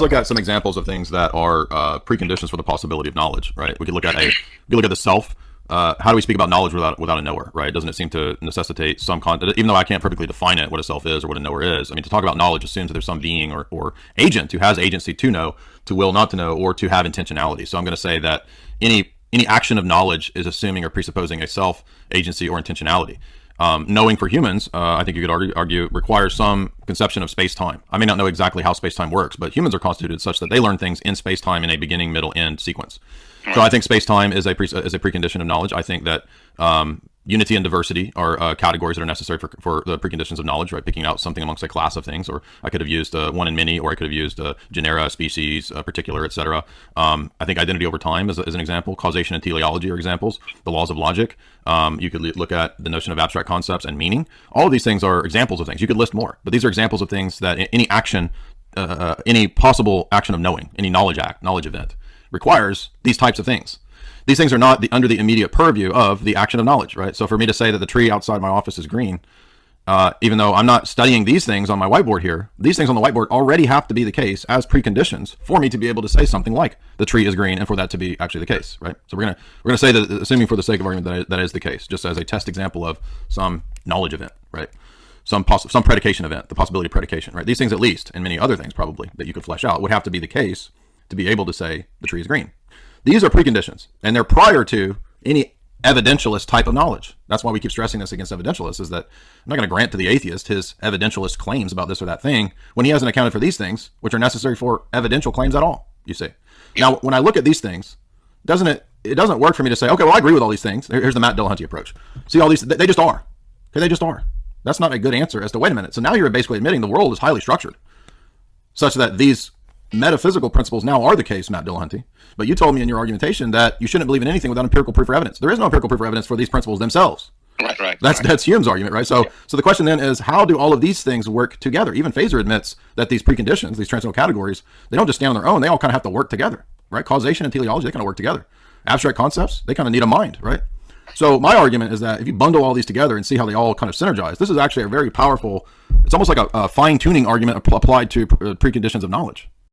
look at some examples of things that are preconditions for the possibility of knowledge, right? We could look at the self. How do we speak about knowledge without a knower, right? Doesn't it seem to necessitate some content, even though I can't perfectly define it, what a self is or what a knower is? I mean, to talk about knowledge assumes that there's some being or agent who has agency to know, to will not to know, or to have intentionality. So I'm going to say that any action of knowledge is assuming or presupposing a self, agency, or intentionality. Knowing for humans, I think you could argue, requires some conception of space-time. I may not know exactly how space-time works, but humans are constituted such that they learn things in space-time in a beginning, middle, end sequence. So I think space-time is a precondition of knowledge. I think that unity and diversity are categories that are necessary for the preconditions of knowledge, right? Picking out something amongst a class of things, or I could have used one and many, or I could have used genera, species, particular, etc. I think identity over time is an example. Causation and teleology are examples. The laws of logic. You could look at the notion of abstract concepts and meaning. All of these things are examples of things. You could list more, but these are examples of things that any action, any possible action of knowing, any knowledge event, requires these types of things. These things are not under the immediate purview of the action of knowledge, right? So for me to say that the tree outside my office is green, even though I'm not studying these things on my whiteboard here, these things on the whiteboard already have to be the case as preconditions for me to be able to say something like the tree is green, and for that to be actually the case, right? So we're gonna say that, assuming for the sake of argument that is the case, just as a test example of some knowledge event, right? Some predication event, the possibility of predication, right? These things, at least, and many other things probably that you could flesh out, would have to be the case to be able to say the tree is green. These are preconditions, and they're prior to any evidentialist type of knowledge. That's why we keep stressing this against evidentialists, is that I'm not going to grant to the atheist his evidentialist claims about this or that thing when he hasn't accounted for these things, which are necessary for evidential claims at all, you see. Now, when I look at these things, it doesn't work for me to say, okay, well, I agree with all these things. Here's the Matt Dillahunty approach. See, all these, they just are. Okay, they just are. That's not a good answer as to, wait a minute. So now you're basically admitting the world is highly structured, such that these metaphysical principles now are the case, Matt Dillahunty. But you told me in your argumentation that you shouldn't believe in anything without empirical proof or evidence. There is no empirical proof or evidence for these principles themselves. Right. That's Hume's argument, right? So the question then is, how do all of these things work together? Even Fazer admits that these preconditions, these transcendental categories, they don't just stand on their own. They all kind of have to work together, right? Causation and teleology, they kind of work together. Abstract concepts, they kind of need a mind, right? So my argument is that if you bundle all these together and see how they all kind of synergize, this is actually a very powerful, it's almost like a fine-tuning argument applied to preconditions of knowledge.